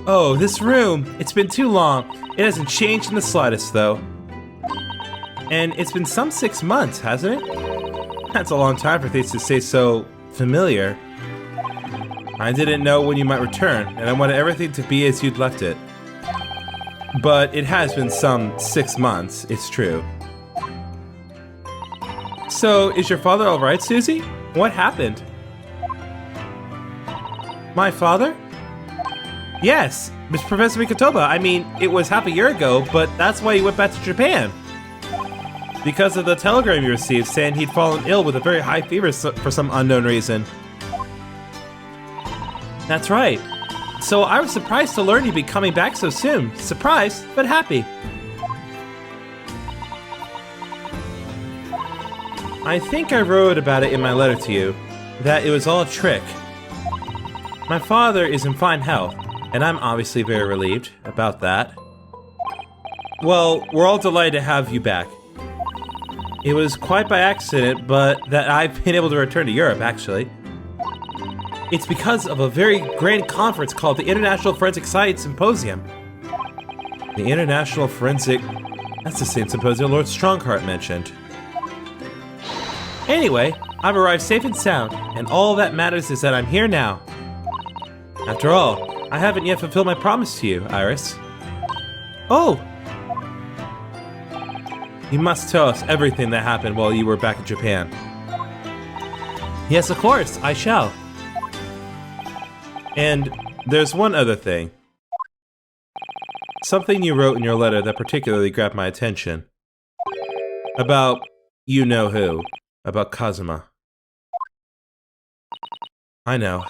Oh, this room! It's been too long. It hasn't changed in the slightest, though. And it's been some 6 months, hasn't it? That's a long time for things to stay so familiar. I didn't know when you might return, and I wanted everything to be as you'd left it. But it has been some 6 months, it's true. So, is your father alright, Susie? What happened? My father? Yes, Mr. Professor Mikotoba. I mean, it was half a year ago, but that's why he went back to Japan. Because of the telegram you received saying he'd fallen ill with a very high fever for some unknown reason. That's right. So I was surprised to learn he'd be coming back so soon. Surprised, but happy. I think I wrote about it in my letter to you, that it was all a trick. My father is in fine health, and I'm obviously very relieved about that. Well, we're all delighted to have you back. It was quite by accident, but that I've been able to return to Europe, actually. It's because of a very grand conference called the International Forensic Science Symposium. The International Forensic... That's the same symposium Lord Strongheart mentioned. Anyway, I've arrived safe and sound, and all that matters is that I'm here now. After all, I haven't yet fulfilled my promise to you, Iris. Oh! You must tell us everything that happened while you were back in Japan. Yes, of course, I shall. And there's one other thing. Something you wrote in your letter that particularly grabbed my attention. About you-know-who. About Kazuma. I know.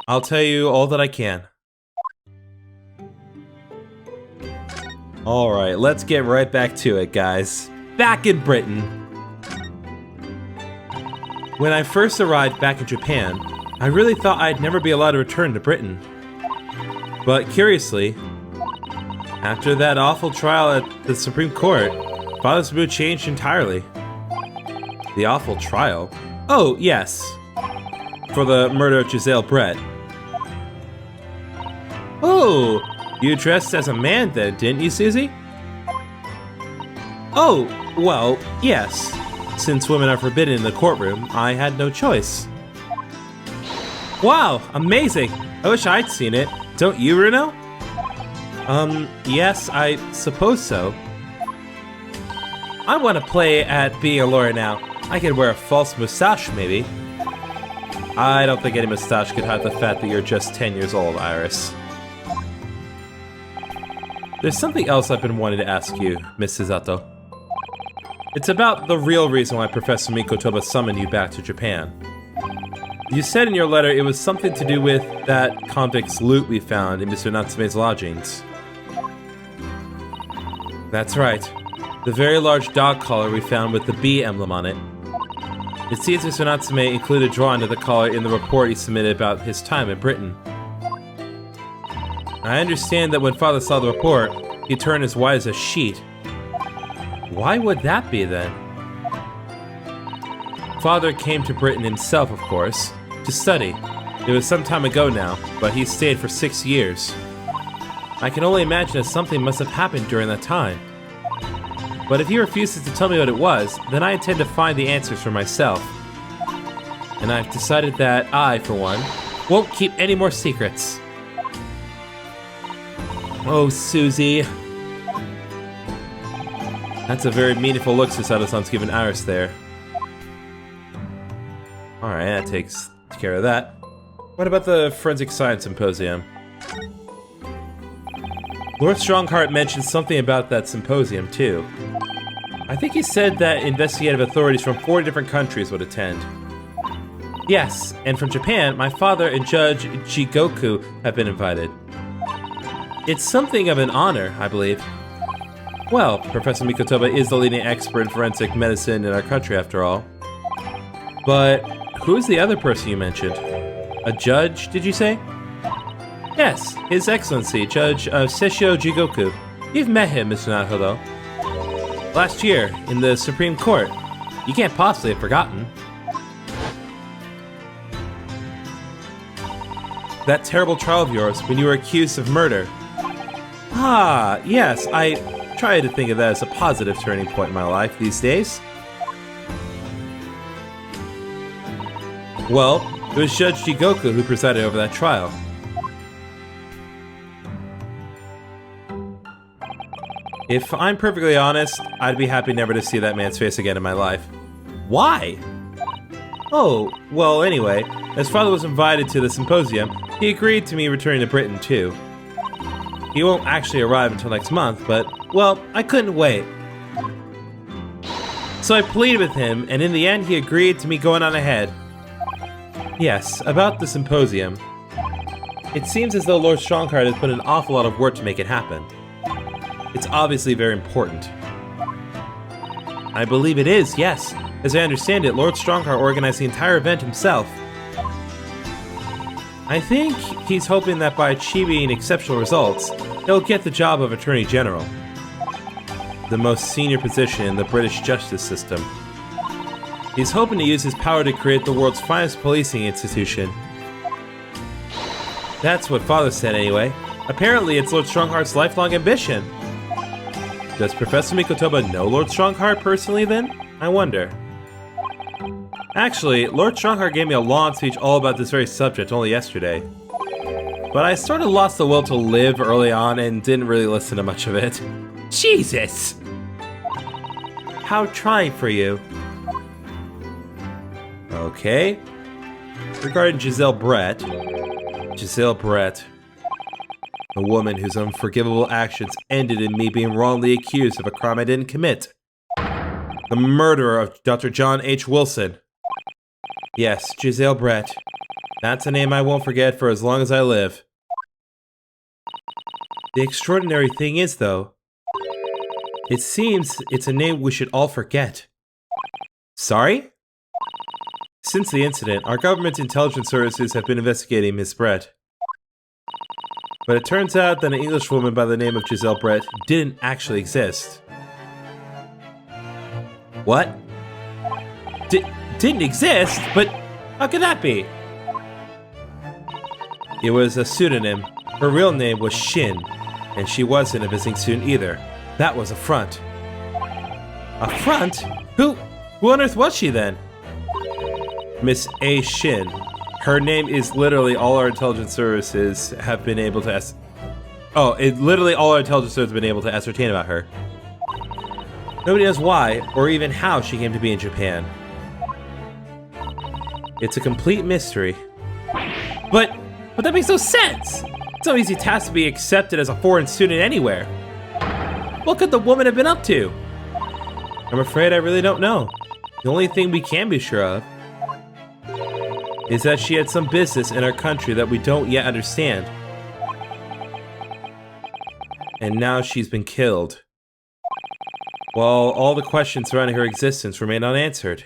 I'll tell you all that I can. Alright, let's get right back to it, guys. Back in Britain. When I first arrived back in Japan, I really thought I'd never be allowed to return to Britain. But curiously, after that awful trial at the Supreme Court, Father's mood changed entirely. The awful trial? Oh, yes. For the murder of Giselle Brett. Oh, you dressed as a man then, didn't you, Susie? Oh, well, yes. Since women are forbidden in the courtroom, I had no choice. Wow, amazing! I wish I'd seen it. Don't you, Runo? Yes, I suppose so. I want to play at being a lawyer now. I could wear a false mustache, maybe. I don't think any mustache could hide the fact that you're just 10 years old, Iris. There's something else I've been wanting to ask you, Miss Suzato. It's about the real reason why Professor Mikotoba summoned you back to Japan. You said in your letter it was something to do with that convict's loot we found in Mr. Natsume's lodgings. That's right. The very large dog collar we found with the bee emblem on it. It seems Mr. Natsume included a drawing of the collar in the report he submitted about his time in Britain. I understand that when Father saw the report, he turned as white as a sheet. Why would that be, then? Father came to Britain himself, of course, to study. It was some time ago now, but he stayed for 6 years. I can only imagine that something must have happened during that time. But if he refuses to tell me what it was, then I intend to find the answers for myself. And I've decided that I, for one, won't keep any more secrets. Oh, Susie. That's a very meaningful look Susato-san's given Iris there. Alright, that takes care of that. What about the Forensic Science Symposium? Lord Strongheart mentioned something about that symposium, too. I think he said that investigative authorities from 4 different countries would attend. Yes, and from Japan, my father and Judge Jigoku have been invited. It's something of an honor, I believe. Well, Professor Mikotoba is the leading expert in forensic medicine in our country, after all. But who's the other person you mentioned? A judge, did you say? Yes, His Excellency, Judge Sessho Jigoku. You've met him, Mr. Naruhodo. Last year, in the Supreme Court. You can't possibly have forgotten. That terrible trial of yours when you were accused of murder. Ah, yes, I try to think of that as a positive turning point in my life these days. Well, it was Judge Jigoku who presided over that trial. If I'm perfectly honest, I'd be happy never to see that man's face again in my life. Why? Oh, well, anyway, as father was invited to the symposium, he agreed to me returning to Britain, too. He won't actually arrive until next month, but, well, I couldn't wait. So I pleaded with him, and in the end, he agreed to me going on ahead. Yes, about the symposium. It seems as though Lord Strongheart has put an awful lot of work to make it happen. It's obviously very important. I believe it is, yes. As I understand it, Lord Strongheart organized the entire event himself. I think he's hoping that by achieving exceptional results, he'll get the job of Attorney General, the most senior position in the British justice system. He's hoping to use his power to create the world's finest policing institution. That's what Father said anyway. Apparently it's Lord Strongheart's lifelong ambition. Does Professor Mikotoba know Lord Strongheart personally then? I wonder. Actually, Lord Strongheart gave me a long speech all about this very subject only yesterday. But I sort of lost the will to live early on and didn't really listen to much of it. Jesus! How trying for you. Okay. Regarding Giselle Brett. Giselle Brett. A woman whose unforgivable actions ended in me being wrongly accused of a crime I didn't commit. The murderer of Dr. John H. Wilson. Yes, Giselle Brett. That's a name I won't forget for as long as I live. The extraordinary thing is, though, it seems it's a name we should all forget. Sorry? Since the incident, our government's intelligence services have been investigating Miss Brett. But it turns out that an Englishwoman by the name of Giselle Brett didn't actually exist. What? Didn't exist? But how could that be? It was a pseudonym. Her real name was Shin, and she wasn't a visiting student either. That was a front. A front? Who on earth was she then? Miss A. Shin. Her name is literally all our intelligence services have been able to literally all our intelligence services have been able to ascertain about her. Nobody knows why, or even how she came to be in Japan. It's a complete mystery. But that makes no sense! It's no easy task to be accepted as a foreign student anywhere. What could the woman have been up to? I'm afraid I really don't know. The only thing we can be sure of is that she had some business in our country that we don't yet understand. And now she's been killed. While all the questions surrounding her existence remain unanswered.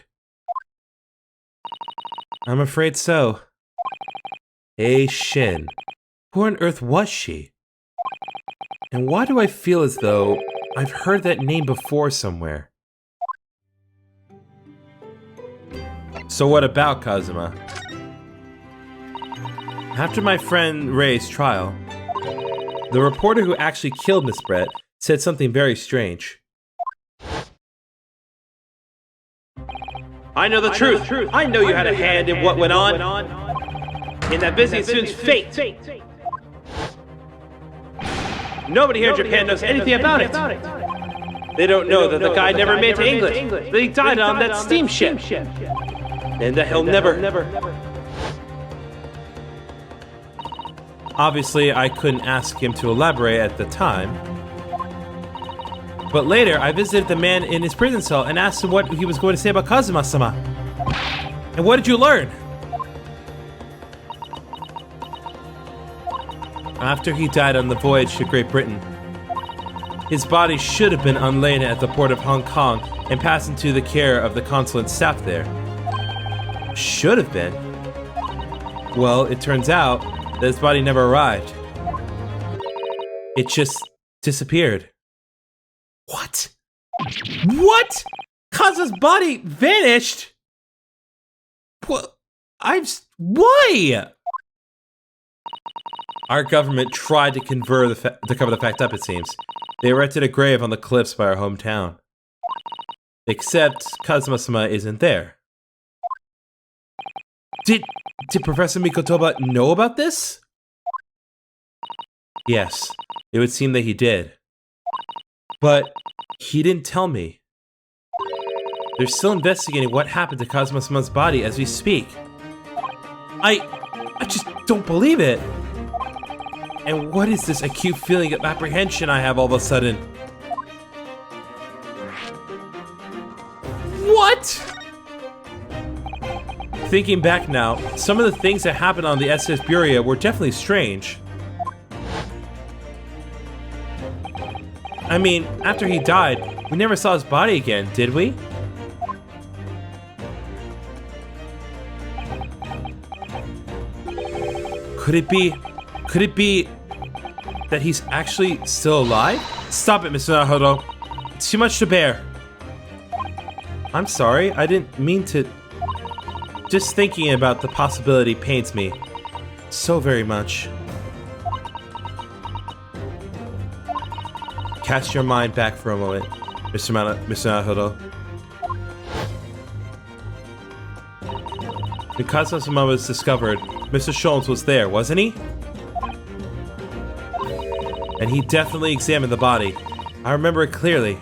I'm afraid so. A. Shin. Who on earth was she? And why do I feel as though I've heard that name before somewhere? So what about Kazuma? After my friend Ray's trial, the reporter who actually killed Miss Brett said something very strange. I know the truth. I know you had a hand in what went on. In that visiting student's fate. Nobody here in Japan knows anything about it. They don't know that the guy never made it to England. That he died on that steamship. And that he'll never... Obviously, I couldn't ask him to elaborate at the time. But later, I visited the man in his prison cell and asked him what he was going to say about Kazuma-sama. And what did you learn? After he died on the voyage to Great Britain, his body should have been unladen at the port of Hong Kong and passed into the care of the consulate staff there. Should have been. Well, it turns out that his body never arrived. It just disappeared. What? What? Kazu's body vanished? What? Why? Our government tried to cover the fact up, it seems. They erected a grave on the cliffs by our hometown. Except Kazuma-sama isn't there. Did Professor Mikotoba know about this? Yes, it would seem that he did. But he didn't tell me. They're still investigating what happened to Kazuma-sama's body as we speak. I just don't believe it. And what is this acute feeling of apprehension I have all of a sudden? What? Thinking back now, some of the things that happened on the SS Buria were definitely strange. I mean, after he died, we never saw his body again, did we? Could it be that he's actually still alive? Stop it, Mr. Nahodo. It's too much to bear. I'm sorry, I didn't mean to... Just thinking about the possibility pains me so very much. Cast your mind back for a moment, Mr. Nahodo. When Kazuma was discovered, Mr. Sholmes was there, wasn't he? And he definitely examined the body. I remember it clearly.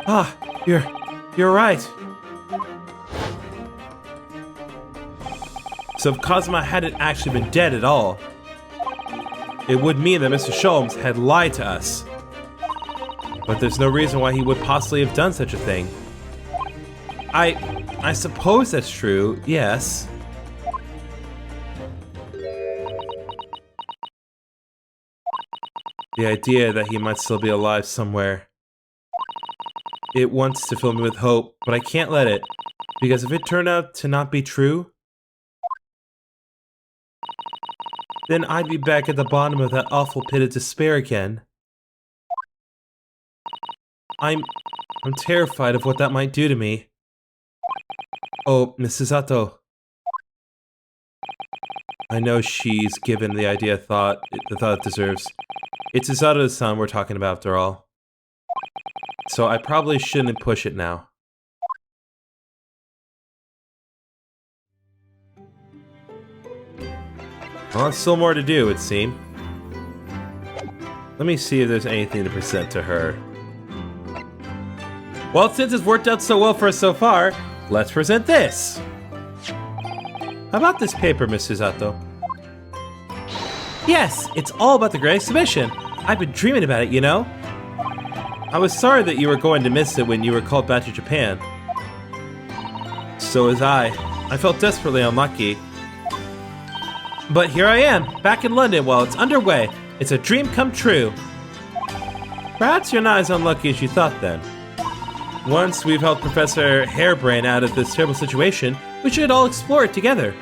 Ah, you're right. So if Kazuma hadn't actually been dead at all, it would mean that Mr. Sholmes had lied to us. But there's no reason why he would possibly have done such a thing. I suppose that's true, yes. The idea that he might still be alive somewhere. It wants to fill me with hope, but I can't let it. Because if it turned out to not be true, then I'd be back at the bottom of that awful pit of despair again. I'm terrified of what that might do to me. Oh, Mrs. Sato. I know she's given the idea the thought it deserves. It's Izado-san we're talking about after all. So I probably shouldn't push it now. Well, there's still more to do, it seems. Let me see if there's anything to present to her. Well, since it's worked out so well for us so far, let's present this! How about this paper, Mr. Zato? Yes, it's all about the Great Exhibition. I've been dreaming about it, you know? I was sorry that you were going to miss it when you were called back to Japan. So was I. I felt desperately unlucky. But here I am, back in London while it's underway. It's a dream come true. Perhaps you're not as unlucky as you thought then. Once we've helped Professor Harebrane out of this terrible situation, we should all explore it together.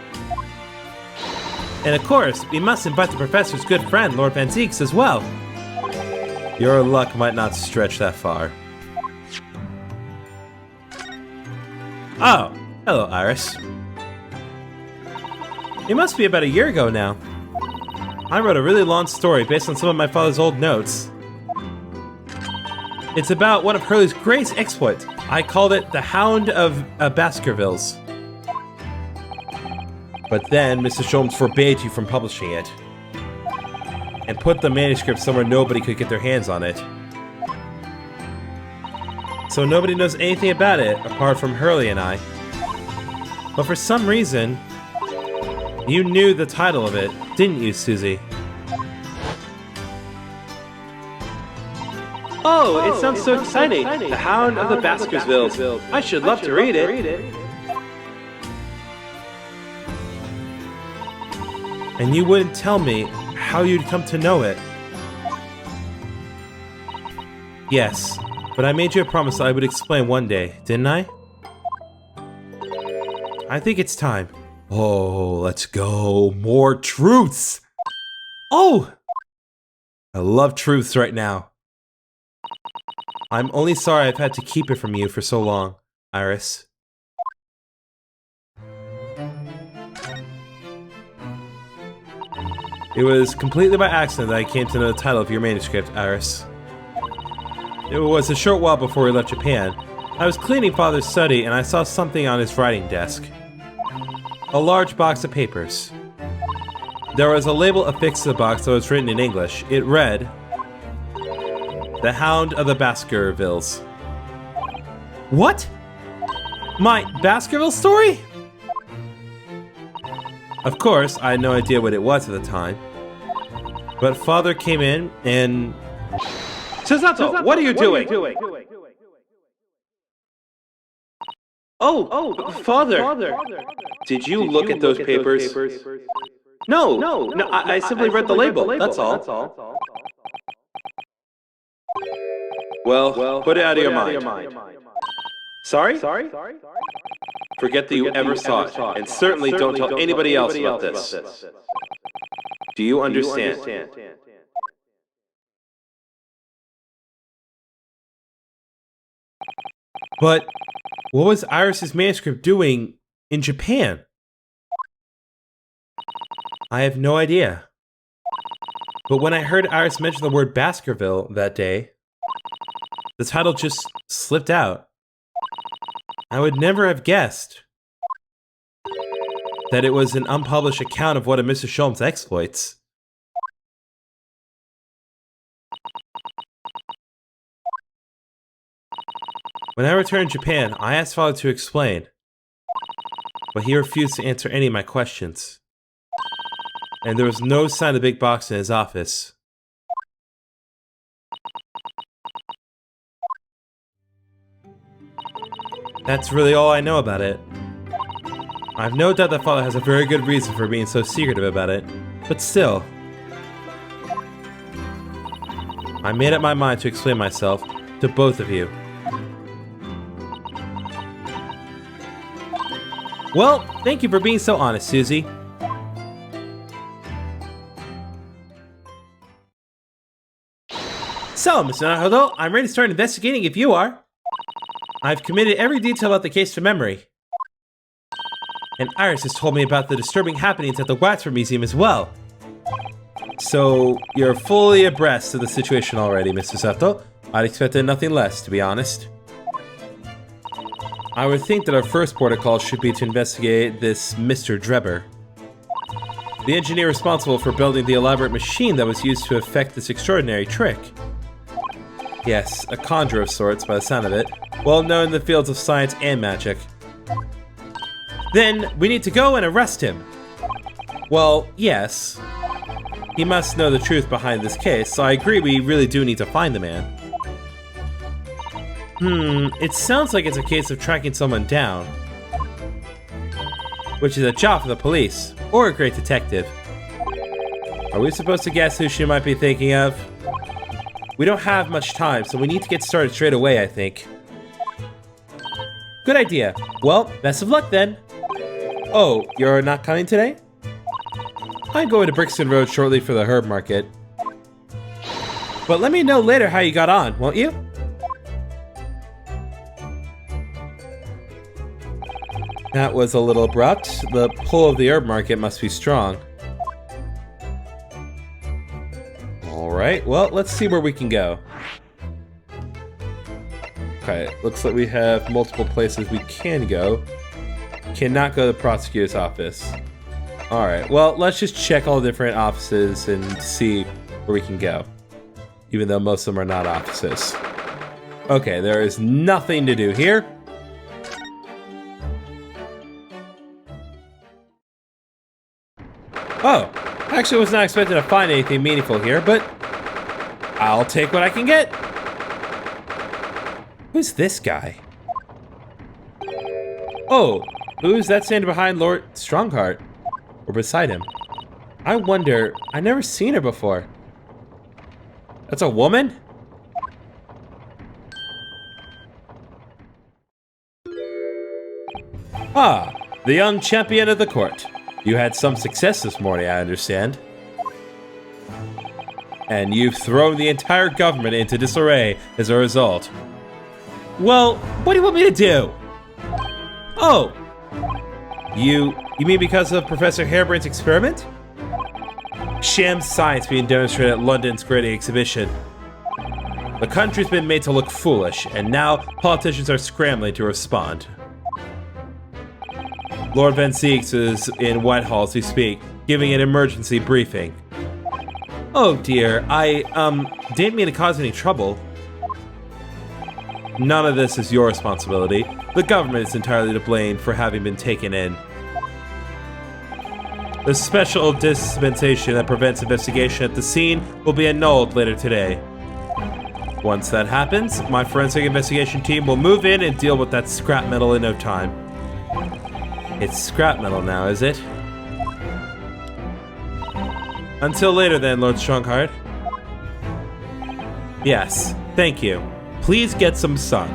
And of course, we must invite the Professor's good friend, Lord Van Zieks, as well. Your luck might not stretch that far. Oh, hello, Iris. It must be about a year ago now. I wrote a really long story based on some of my father's old notes. It's about one of Hurley's greatest exploits. I called it The Hound of Baskervilles. But then Mr. Sholmes forbade you from publishing it. And put the manuscript somewhere nobody could get their hands on it. So nobody knows anything about it apart from Hurley and I. But for some reason, you knew the title of it, didn't you, Susie? Oh, it sounds so exciting. The Hound of the Baskervilles. I should love to read it. And you wouldn't tell me how you'd come to know it. Yes, but I made you a promise that I would explain one day, didn't I? I think it's time. Oh, let's go. More truths! Oh! I love truths right now. I'm only sorry I've had to keep it from you for so long, Iris. It was completely by accident that I came to know the title of your manuscript, Iris. It was a short while before we left Japan. I was cleaning Father's study and I saw something on his writing desk. A large box of papers. There was a label affixed to the box that was written in English. It read, "The Hound of the Baskervilles." What? My Baskerville story? Of course, I had no idea what it was at the time. But Father came in and... Susato, what are you doing? Oh, Father. Did you look at those papers? No, I simply read the label, that's all. Well, put it out of your mind. Sorry? Forget that you ever saw it, and certainly don't tell anybody else about this. Do you understand? But what was Iris's manuscript doing in Japan? I have no idea. But when I heard Iris mention the word Baskerville that day, the title just slipped out. I would never have guessed that it was an unpublished account of one of Mr. Sholm's exploits. When I returned to Japan, I asked Father to explain, but he refused to answer any of my questions. And there was no sign of the big box in his office. That's really all I know about it. I have no doubt that Father has a very good reason for being so secretive about it, but still. I made up my mind to explain myself to both of you. Well, thank you for being so honest, Susie. So, Mr. Naruto, I'm ready to start investigating if you are. I've committed every detail about the case to memory. And Iris has told me about the disturbing happenings at the Watford Museum as well. So, you're fully abreast of the situation already, Mr. Sato. I'd expected nothing less, to be honest. I would think that our first port of call should be to investigate this Mr. Drebber. The engineer responsible for building the elaborate machine that was used to effect this extraordinary trick. Yes, a conjurer of sorts by the sound of it, well known in the fields of science and magic. Then, we need to go and arrest him. Well, yes. He must know the truth behind this case, so I agree we really do need to find the man. It sounds like it's a case of tracking someone down. Which is a job for the police, or a great detective. Are we supposed to guess who she might be thinking of? We don't have much time, so we need to get started straight away, I think. Good idea. Well, best of luck then. Oh, you're not coming today? I'm going to Brixton Road shortly for the herb market. But let me know later how you got on, won't you? That was a little abrupt. The pull of the herb market must be strong. Alright, well, let's see where we can go. Okay, looks like we have multiple places we can go. Cannot go to the prosecutor's office. Alright, well, let's just check all the different offices and see where we can go. Even though most of them are not offices. Okay, there is nothing to do here. Oh, actually was not expecting to find anything meaningful here, but I'll take what I can get. Who's this guy? Oh, who's that standing behind Lord Strongheart? Or beside him? I wonder, I've never seen her before. That's a woman? Ah, the young champion of the court. You had some success this morning, I understand. And you've thrown the entire government into disarray as a result. Well, what do you want me to do? Oh! You mean because of Professor Harebrane's experiment? Sham science being demonstrated at London's Great Ace exhibition. The country's been made to look foolish, and now politicians are scrambling to respond. Lord Van Zieks is in Whitehall as we speak, giving an emergency briefing. Oh dear, I didn't mean to cause any trouble. None of this is your responsibility. The government is entirely to blame for having been taken in. The special dispensation that prevents investigation at the scene will be annulled later today. Once that happens, my forensic investigation team will move in and deal with that scrap metal in no time. It's scrap metal now, is it? Until later then, Lord Strongheart. Yes, thank you. Please get some sun.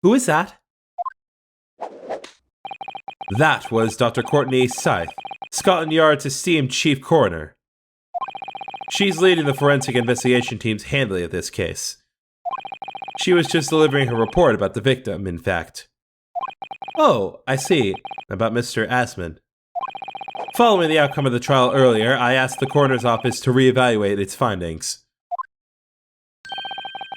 Who is that? That was Dr. Courtney Scythe, Scotland Yard's esteemed chief coroner. She's leading the forensic investigation team's handling of this case. She was just delivering her report about the victim, in fact. Oh, I see. About Mr. Asman. Following the outcome of the trial earlier, I asked the coroner's office to reevaluate its findings.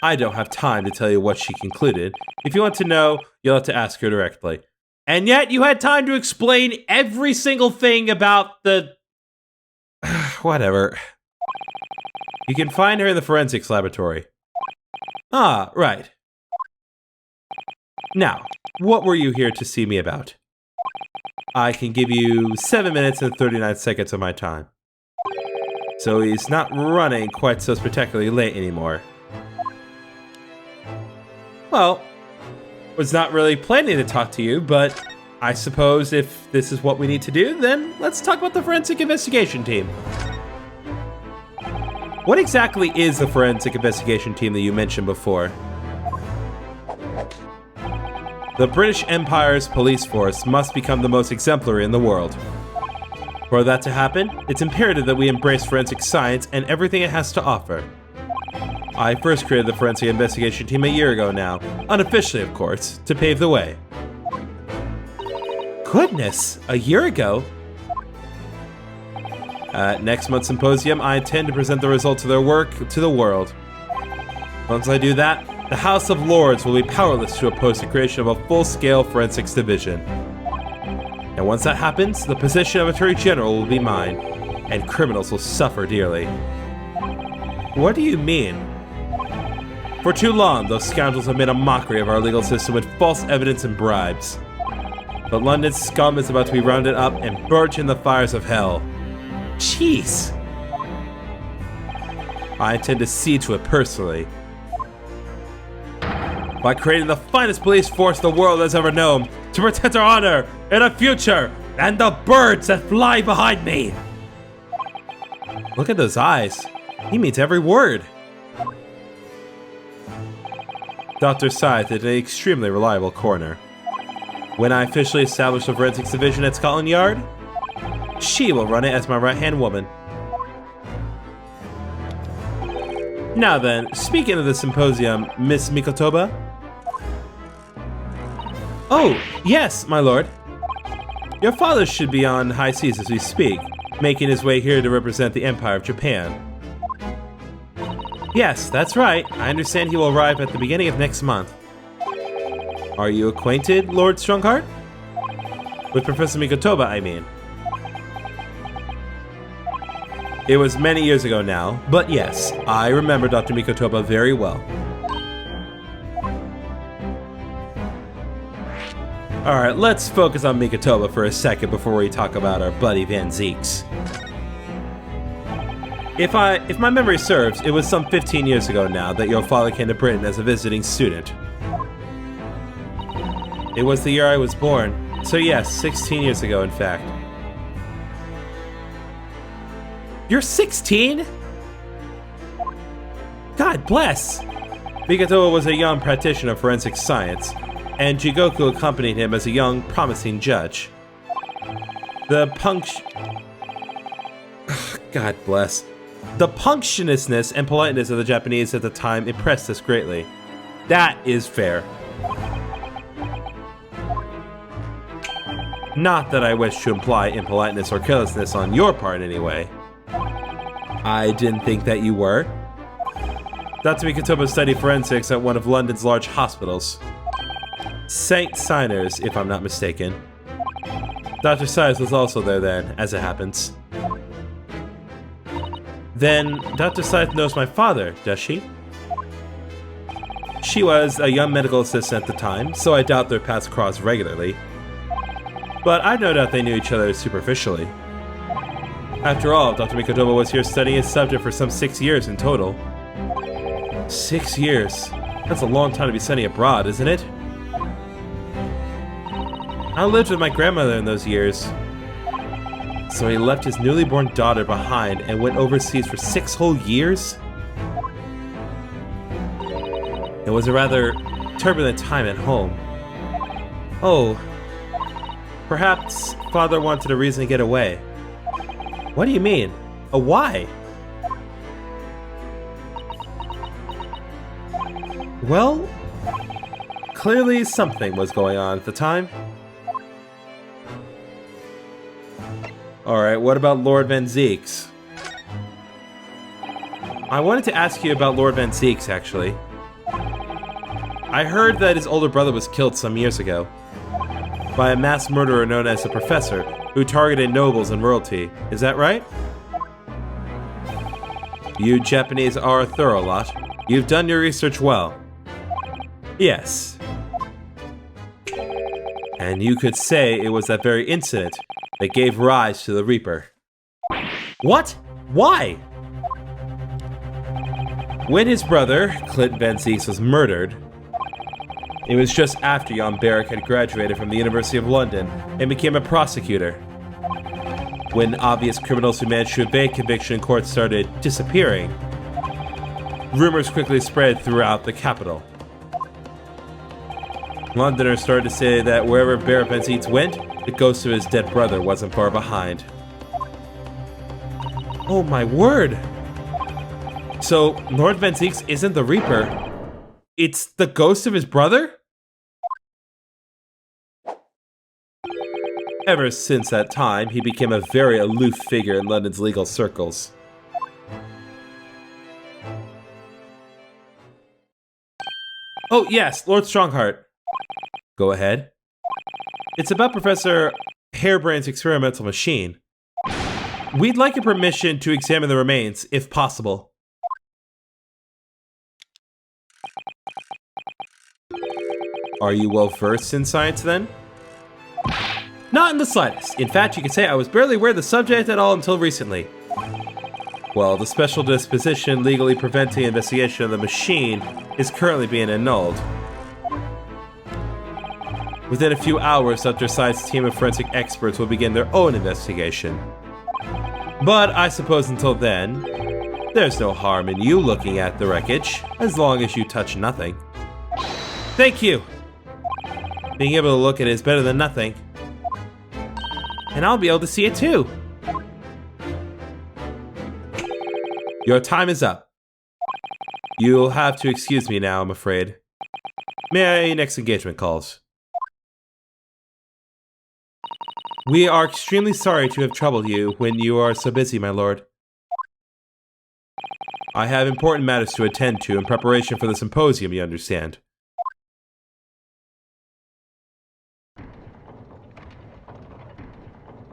I don't have time to tell you what she concluded. If you want to know, you'll have to ask her directly. And yet you had time to explain every single thing about the... Whatever. You can find her in the forensics laboratory. Ah, right. Now, what were you here to see me about? I can give you 7 minutes and 39 seconds of my time. So he's not running quite so spectacularly late anymore. Well, was not really planning to talk to you, but I suppose if this is what we need to do, then let's talk about the forensic investigation team. What exactly is the forensic investigation team that you mentioned before? The British Empire's police force must become the most exemplary in the world. For that to happen, it's imperative that we embrace forensic science and everything it has to offer. I first created the forensic investigation team a year ago now, unofficially of course, to pave the way. Goodness, a year ago? At next month's symposium, I intend to present the results of their work to the world. Once I do that, the House of Lords will be powerless to oppose the creation of a full-scale forensics division. And once that happens, the position of Attorney General will be mine, and criminals will suffer dearly. What do you mean? For too long, those scoundrels have made a mockery of our legal system with false evidence and bribes. But London's scum is about to be rounded up and burnt in the fires of hell. Jeez! I intend to see to it personally. By creating the finest police force the world has ever known, to protect our honor and our future, and the birds that fly behind me! Look at those eyes. He means every word. Dr. Scythe is an extremely reliable coroner. When I officially establish the forensics division at Scotland Yard, she will run it as my right-hand woman. Now then, speaking of the symposium, Miss Mikotoba? Oh, yes, my lord. Your father should be on high seas as we speak, making his way here to represent the Empire of Japan. Yes, that's right. I understand he will arrive at the beginning of next month. Are you acquainted, Lord Strongheart? With Professor Mikotoba, I mean. It was many years ago now, but yes, I remember Dr. Mikotoba very well. Alright, let's focus on Mikotoba for a second before we talk about our buddy Van Zieks. If my memory serves, it was some 15 years ago now that your father came to Britain as a visiting student. It was the year I was born, so yes, 16 years ago in fact. You're 16? God bless! Mikotoba was a young practitioner of forensic science, and Jigoku accompanied him as a young, promising judge. God bless. The punctiousness and politeness of the Japanese at the time impressed us greatly. That is fair. Not that I wish to imply impoliteness or carelessness on your part anyway. I didn't think that you were. Dr. Mikotoba studied forensics at one of London's large hospitals. St. Signers, if I'm not mistaken. Dr. Size was also there then, as it happens. Then, Dr. Scythe knows my father, does she? She was a young medical assistant at the time, so I doubt their paths crossed regularly. But I no doubt they knew each other superficially. After all, Dr. Mikotoba was here studying his subject for some 6 years in total. 6 years? That's a long time to be studying abroad, isn't it? I lived with my grandmother in those years. So he left his newly born daughter behind and went overseas for 6 whole years? It was a rather turbulent time at home. Oh, perhaps Father wanted a reason to get away. What do you mean? A why? Well, clearly something was going on at the time. Alright, what about Lord Van Zieks? I wanted to ask you about Lord Van Zieks, actually. I heard that his older brother was killed some years ago by a mass murderer known as the Professor, who targeted nobles and royalty. Is that right? You Japanese are a thorough lot. You've done your research well. Yes. And you could say it was that very incident that gave rise to the Reaper. What? Why? When his brother, Clint Van Zieks, was murdered, it was just after Jan Barrick had graduated from the University of London and became a prosecutor. When obvious criminals who managed to evade conviction in court started disappearing, rumors quickly spread throughout the capital. Londoners started to say that wherever Barrick Van Zieks went, the ghost of his dead brother wasn't far behind. Oh my word! So, Lord Van Zieks isn't the Reaper. It's the ghost of his brother? Ever since that time, he became a very aloof figure in London's legal circles. Oh yes, Lord Strongheart. Go ahead. It's about Professor Harebrane's experimental machine. We'd like your permission to examine the remains, if possible. Are you well versed in science then? Not in the slightest. In fact, you could say I was barely aware of the subject at all until recently. Well, the special disposition legally preventing investigation of the machine is currently being annulled. Within a few hours, Dr. Science's team of forensic experts will begin their own investigation. But I suppose until then, there's no harm in you looking at the wreckage, as long as you touch nothing. Thank you! Being able to look at it is better than nothing. And I'll be able to see it too! Your time is up. You'll have to excuse me now, I'm afraid. May I next engagement calls? We are extremely sorry to have troubled you when you are so busy, my lord. I have important matters to attend to in preparation for the symposium, you understand.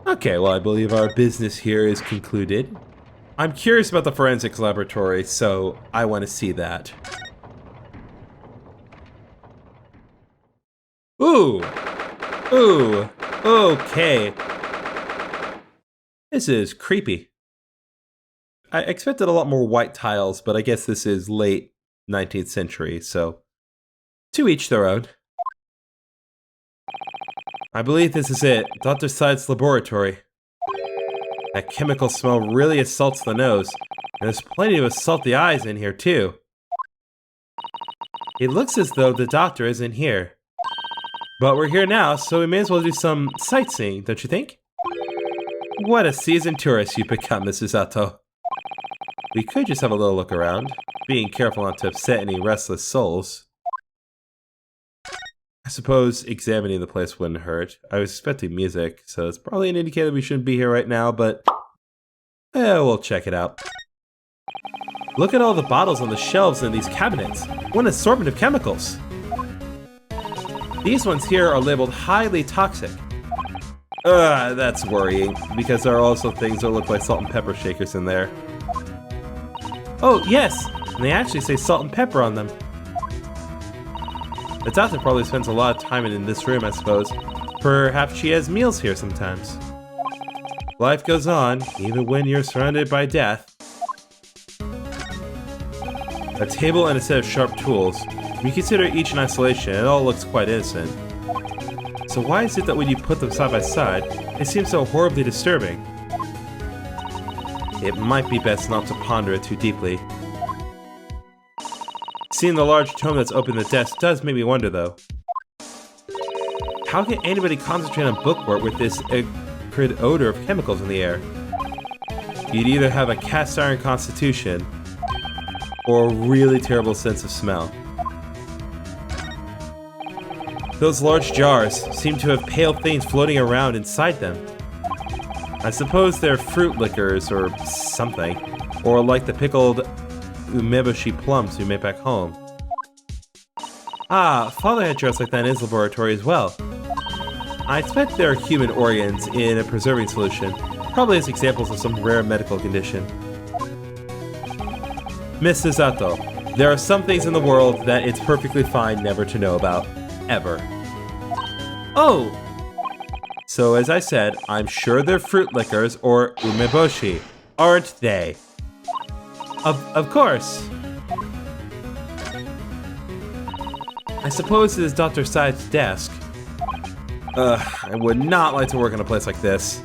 Okay, well, I believe our business here is concluded. I'm curious about the forensics laboratory, so I want to see that. Ooh! Ooh! Okay. This is creepy. I expected a lot more white tiles, but I guess this is late 19th century, so to each their own. I believe this is it. Dr. Side's laboratory. That chemical smell really assaults the nose, and there's plenty to assault the eyes in here, too. It looks as though the doctor isn't here. But we're here now, so we may as well do some sightseeing, don't you think? What a seasoned tourist you've become, Mrs. Sato. We could just have a little look around, being careful not to upset any restless souls. suppose examining the place wouldn't hurt. I was expecting music, so it's probably an indicator we shouldn't be here right now, but we'll check it out. Look at all the bottles on the shelves in these cabinets. What an assortment of chemicals. These ones here are labeled highly toxic. That's worrying, because there are also things that look like salt and pepper shakers in there. Oh, yes! And they actually say salt and pepper on them. The doctor probably spends a lot of time in this room, I suppose. Perhaps she has meals here sometimes. Life goes on, even when you're surrounded by death. A table and a set of sharp tools. When you consider each in isolation, it all looks quite innocent. So why is it that when you put them side by side, they seem so horribly disturbing? It might be best not to ponder it too deeply. Seeing the large tome that's open the desk does make me wonder, though. How can anybody concentrate on bookwork with this acrid odor of chemicals in the air? You'd either have a cast iron constitution, or a really terrible sense of smell. Those large jars seem to have pale things floating around inside them. I suppose they're fruit liquors or something, or like the pickled umeboshi plums we made back home. Ah, Father had jars like that in his laboratory as well. I expect they're human organs in a preserving solution, probably as examples of some rare medical condition. Mrs. Zato, there are some things in the world that it's perfectly fine never to know about. Ever. Oh! So as I said, I'm sure they're fruit liquors or umeboshi, aren't they? Of course. I suppose it is Dr. Sai's desk. I would not like to work in a place like this.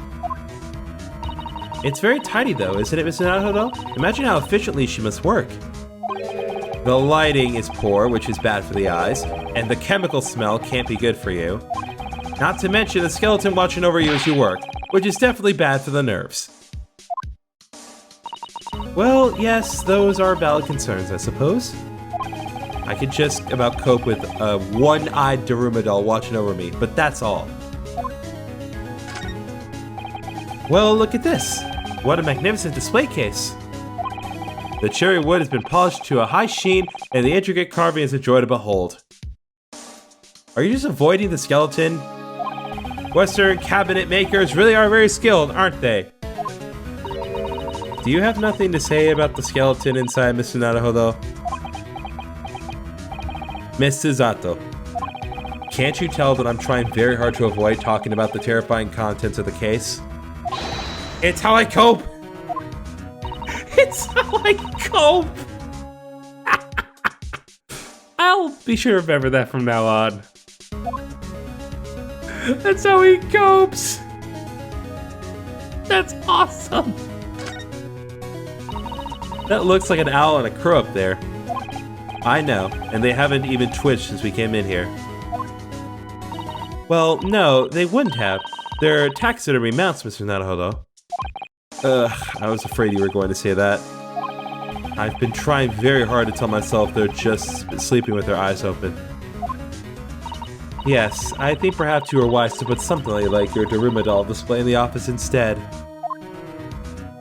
It's very tidy though, isn't it, Mr. Naruto? Imagine how efficiently she must work. The lighting is poor, which is bad for the eyes, and the chemical smell can't be good for you. Not to mention the skeleton watching over you as you work, which is definitely bad for the nerves. Well, yes, those are valid concerns, I suppose. I could just about cope with a one-eyed Daruma doll watching over me, but that's all. Well, look at this. What a magnificent display case. The cherry wood has been polished to a high sheen, and the intricate carving is a joy to behold. Are you just avoiding the skeleton? Western cabinet makers really are very skilled, aren't they? Do you have nothing to say about the skeleton inside, Mr. Naruhodo? Mrs. Zato, can't you tell that I'm trying very hard to avoid talking about the terrifying contents of the case? It's how I cope! It's how I cope! I'll be sure to remember that from now on. That's how he copes! That's awesome! That looks like an owl and a crow up there. I know, and they haven't even twitched since we came in here. Well, no, they wouldn't have. They're taxidermy mounts, Mr. Naruhodo. I was afraid you were going to say that. I've been trying very hard to tell myself they're just sleeping with their eyes open. Yes, I think perhaps you were wise to put something like your Daruma doll display in the office instead.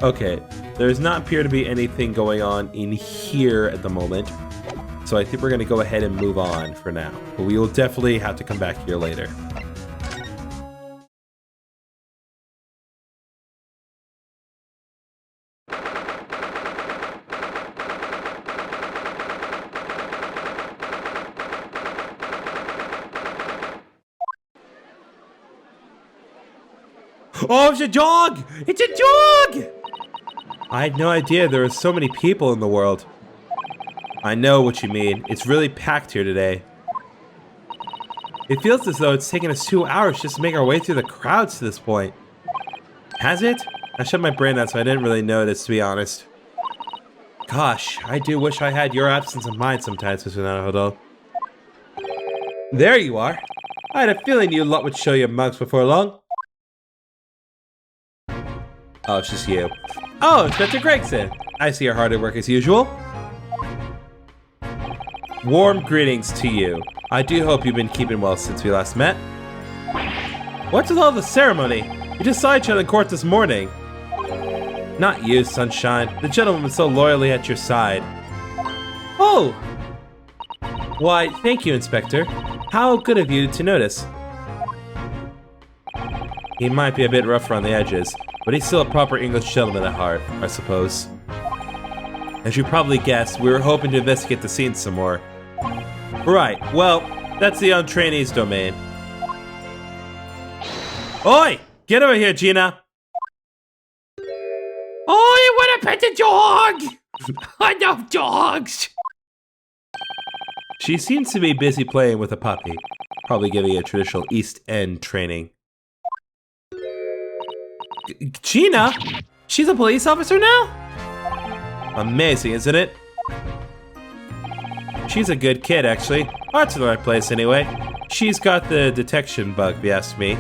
Okay, there does not appear to be anything going on in here at the moment, so I think we're going to go ahead and move on for now. But we will definitely have to come back here later. Oh, it's a dog! It's a dog! I had no idea there were so many people in the world. I know what you mean. It's really packed here today. It feels as though it's taken us 2 hours just to make our way through the crowds to this point. Has it? I shut my brain out so I didn't really notice, to be honest. Gosh, I do wish I had your absence of mind sometimes, Mr. Naruhodo. There you are. I had a feeling you lot would show your mugs before long. Oh, it's just you. Oh, Inspector Gregson. I see you're hard at work as usual. Warm greetings to you. I do hope you've been keeping well since we last met. What's with all the ceremony? You just saw each other in court this morning. Not you, Sunshine. The gentleman was so loyally at your side. Oh! Why, thank you, Inspector. How good of you to notice. He might be a bit rough around the edges, but he's still a proper English gentleman at heart, I suppose. As you probably guessed, we were hoping to investigate the scene some more. Right, well, that's the young trainee's domain. Oi! Get over here, Gina! Oh, you want to pet the dog? I love dogs. She seems to be busy playing with a puppy, probably giving a traditional East End training. Gina? She's a police officer now? Amazing, isn't it? She's a good kid, actually. Heart's in the right place, anyway. She's got the detection bug, if you ask me.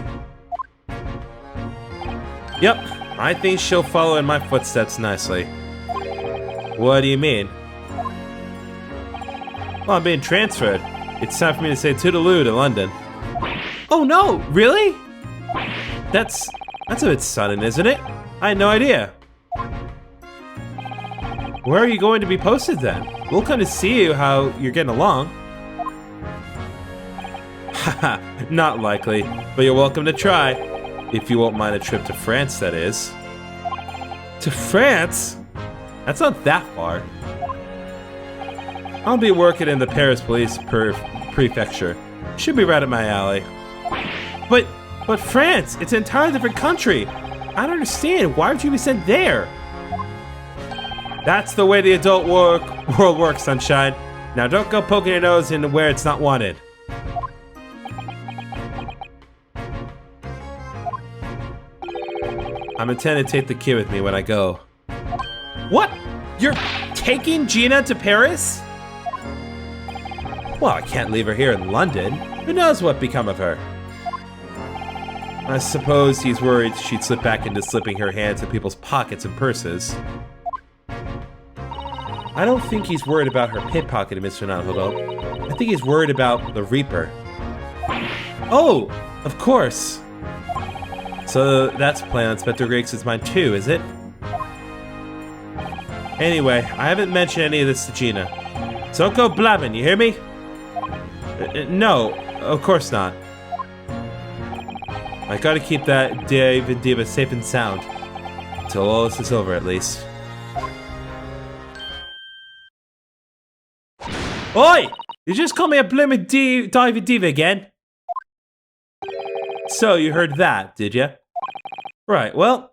Yep, I think she'll follow in my footsteps nicely. What do you mean? Well, I'm being transferred. It's time for me to say toodaloo to London. Oh no, really? That's a bit sudden, isn't it? I had no idea. Where are you going to be posted then? We'll come to see you how you're getting along. Haha, not likely, but you're welcome to try. If you won't mind a trip to France, that is. To France? That's not that far. I'll be working in the Paris Police Prefecture. Should be right up my alley. But France, it's an entirely different country. I don't understand. Why would you be sent there? That's the way the adult world works, Sunshine. Now don't go poking your nose into where it's not wanted. I'm intending to take the kid with me when I go. What? You're taking Gina to Paris? Well, I can't leave her here in London. Who knows what become of her? I suppose he's worried she'd slip back into slipping her hands in people's pockets and purses. I don't think he's worried about her pickpocketing, Mr. Naruto. I think he's worried about the Reaper. Oh, of course. So that's playing on Inspector Gregg's mind too, is it? Anyway, I haven't mentioned any of this to Gina. So don't go blabbing, you hear me? No, of course not. I gotta keep that diva safe and sound. Until all this is over, at least. Oi! You just called me a blooming diva again? So, you heard that, did ya? Right, well,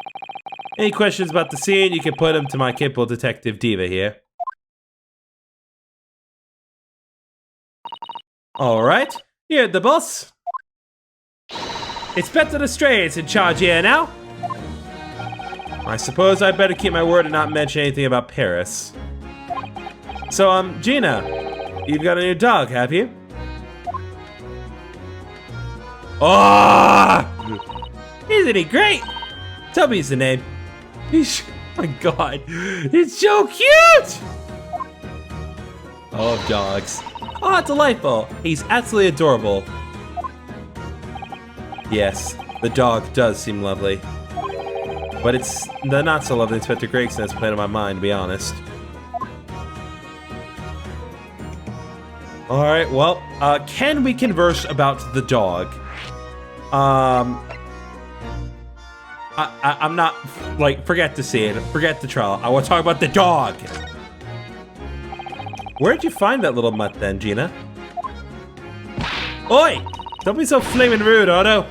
any questions about the scene, you can put them to my capable detective diva here. Alright, you're the boss. Inspector Lestrade in charge here now. I suppose I'd better keep my word and not mention anything about Paris. So, Gina, you've got a new dog, have you? Oh! Isn't he great? Toby's the name. He's, oh my god, he's so cute! Oh, dogs. Oh, delightful. He's absolutely adorable. Yes, the dog does seem lovely. But it's the not so lovely Inspector Gregson that's playing on my mind, to be honest. Alright, well, can we converse about the dog? I'm not, like, forget the scene, forget the trial. I want to talk about the dog. Where'd you find that little mutt then, Gina? Oi! Don't be so flaming rude, Otto.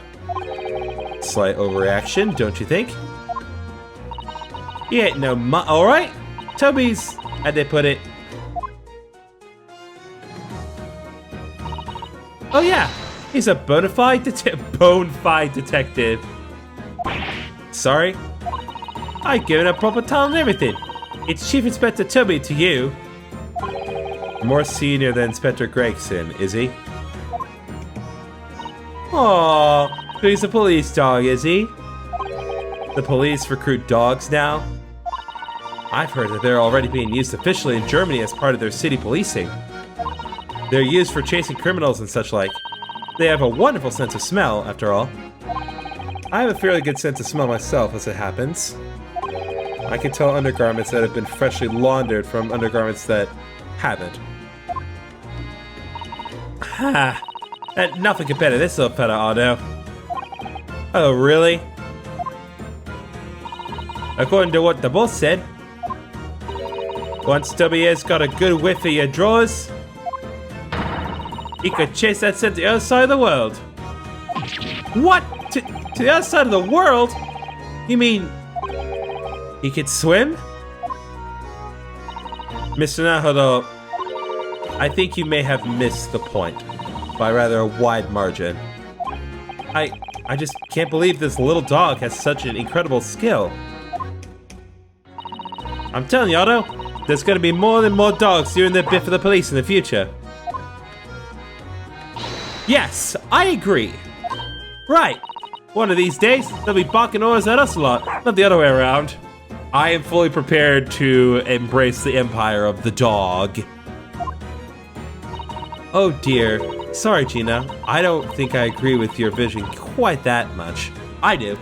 Slight overreaction, don't you think? He ain't no mutt, alright? Toby's, how'd they put it? Oh yeah, he's a bona fide detective. Sorry? I've given a proper title and everything. It's Chief Inspector Toby to you. More senior than Inspector Gregson, is he? Aww, so he's a police dog, is he? The police recruit dogs now? I've heard that they're already being used officially in Germany as part of their city policing. They're used for chasing criminals and such like. They have a wonderful sense of smell, after all. I have a fairly good sense of smell myself, as it happens. I can tell undergarments that have been freshly laundered from undergarments that haven't. Ha! Nothing compared to this little fella, Otto. Oh, really? According to what the boss said, once Toby has got a good whiff of your drawers, he could chase that scent to the other side of the world. What? To the other side of the world? You mean he could swim? Mr. Nahodo, I think you may have missed the point by rather a wide margin. I just can't believe this little dog has such an incredible skill. I'm telling you, Otto, there's gonna be more and more dogs doing their bit for the police in the future. Yes, I agree. Right. One of these days, they'll be barking orders at us a lot, not the other way around. I am fully prepared to embrace the empire of the dog. Oh dear. Sorry, Gina. I don't think I agree with your vision quite that much. I do.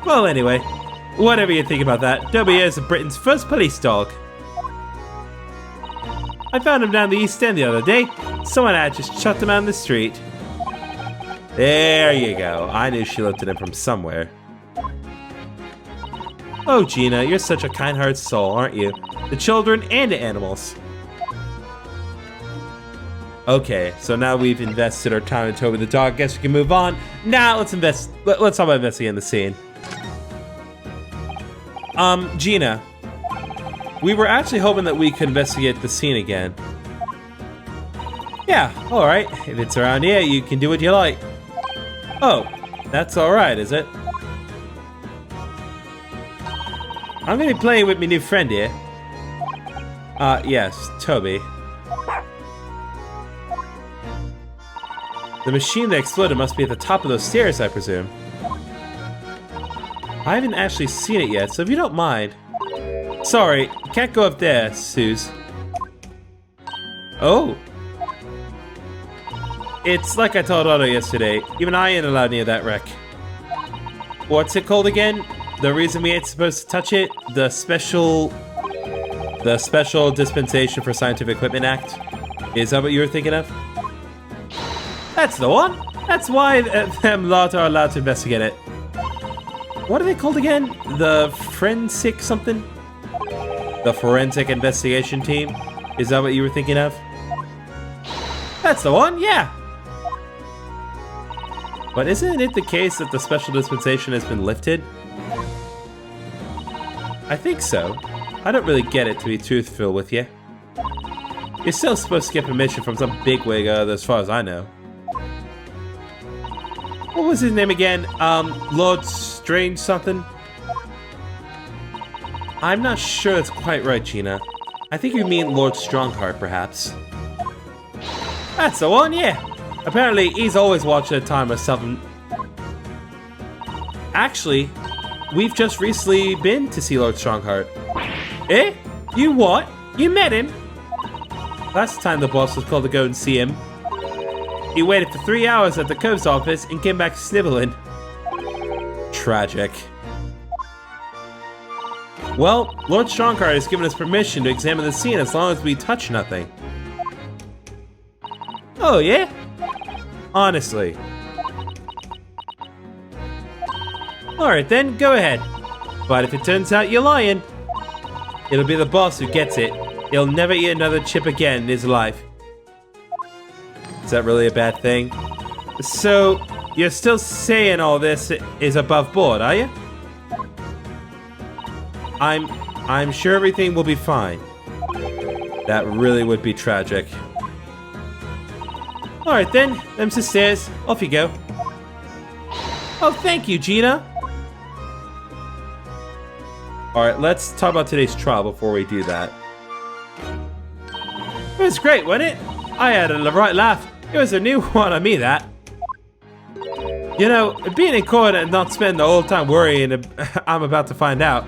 Well, anyway, whatever you think about that, Dobby is Britain's first police dog. I found him down the East End the other day. Someone had just chucked him out in the street. There you go. I knew she looked at him from somewhere. Oh, Gina, you're such a kind-hearted soul, aren't you? The children and the animals. Okay, so now we've invested our time in Toby the dog. Guess we can move on. Now let's talk about investigating the scene. Gina, we were actually hoping that we could investigate the scene again. Yeah, all right. If it's around here, you can do what you like. Oh, that's all right, is it? I'm gonna be playing with my new friend here. Yes, Toby. The machine that exploded must be at the top of those stairs, I presume. I haven't actually seen it yet, so if you don't mind. Sorry, you can't go up there, Suze. Oh. It's like I told Otto yesterday. Even I ain't allowed near that wreck. What's it called again? The reason we ain't supposed to touch it? The Special Dispensation for Scientific Equipment Act? Is that what you were thinking of? That's the one! That's why them lot are allowed to investigate it. What are they called again? The forensic something? The Forensic Investigation Team? Is that what you were thinking of? That's the one, yeah! But isn't it the case that the special dispensation has been lifted? I think so. I don't really get it, to be truthful with you. You're still supposed to get permission from some bigwig, as far as I know. What was his name again? Lord Strange something? I'm not sure that's quite right, Gina. I think you mean Lord Strongheart, perhaps. That's the one, yeah. Apparently, he's always watching a time or something. Actually, we've just recently been to see Lord Strongheart. Eh? You what? You met him? Last time the boss was called to go and see him. He waited for 3 hours at the Cove's office and came back sniveling. Tragic. Well, Lord Strongheart has given us permission to examine the scene as long as we touch nothing. Oh, yeah? Honestly. Alright then, go ahead. But if it turns out you're lying, it'll be the boss who gets it. He'll never eat another chip again in his life. Is that really a bad thing? So, you're still saying all this is above board, are you? I'm sure everything will be fine. That really would be tragic. Alright then, them's the stairs. Off you go. Oh, thank you, Gina. Alright, let's talk about today's trial before we do that. It was great, wasn't it? I had a right laugh. It was a new one on me, that. You know, being in court and not spending the whole time worrying I'm about to find out.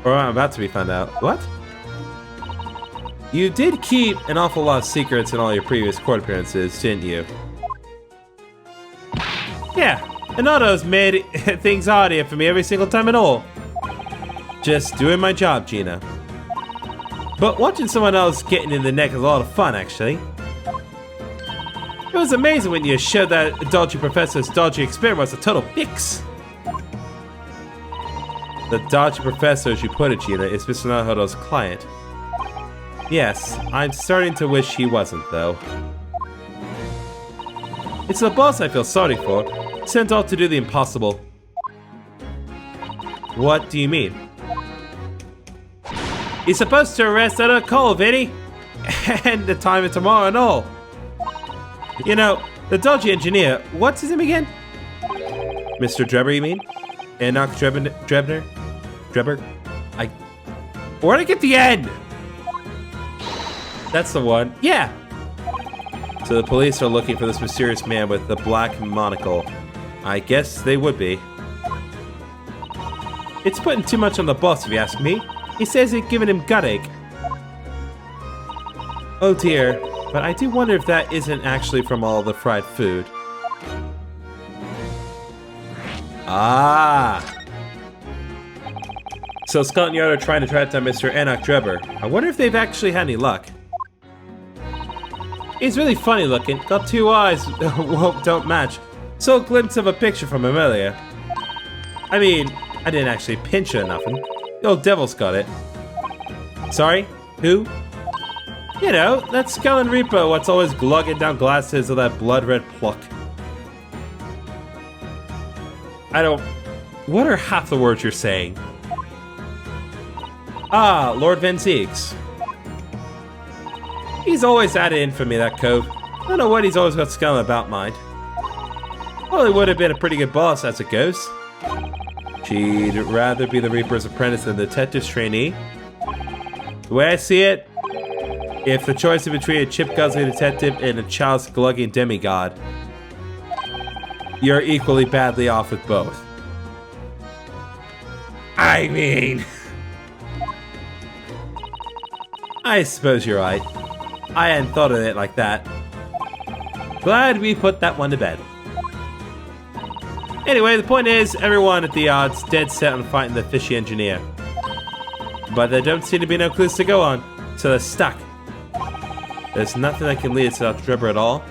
Or I'm about to be found out. What? You did keep an awful lot of secrets in all your previous court appearances, didn't you? Yeah, Anato's made things harder for me every single time at all. Just doing my job, Gina. But watching someone else getting in the neck is a lot of fun, actually. It was amazing when you showed that dodgy professor's dodgy experiment was a total fix. The dodgy professor, as you put it, Gina, is Mr. Naruto's client. Yes, I'm starting to wish he wasn't, though. It's the boss I feel sorry for, sent off to do the impossible. What do you mean? He's supposed to arrest at a call, Vinny! And the time of tomorrow and all. You know, the dodgy engineer, what's his name again? Mr. Drebber, you mean? Enoch Drebber? Where'd I get the N? That's the one. Yeah! So the police are looking for this mysterious man with the black monocle. I guess they would be. It's putting too much on the boss, if you ask me. He says it's giving him gut-ache. Oh dear, but I do wonder if that isn't actually from all the fried food. Ah! So Scotland Yard are trying to track down Mr. Enoch Drebber. I wonder if they've actually had any luck. He's really funny looking. Got two eyes don't match. So a glimpse of a picture from Amelia. I mean, I didn't actually pinch her or nothing. The old devil's got it. Sorry? Who? You know, that skeleton reaper what's always glugging down glasses of that blood-red pluck. I don't... What are half the words you're saying? Ah, Lord Van Zieks. He's always at it in for me, that cove. I don't know what he's always got skeleton about, mind. Well, he would have been a pretty good boss as it goes. She'd rather be the Reaper's apprentice than the detective's trainee. The way I see it, if the choice is between a chip-guzzling detective and a chalice-glugging demigod, you're equally badly off with both. I mean... I suppose you're right. I hadn't thought of it like that. Glad we put that one to bed. Anyway, the point is, everyone at the yard's dead set on fighting the fishy engineer. But there don't seem to be no clues to go on, so they're stuck. There's nothing that can lead us to Dr. Drebber at all.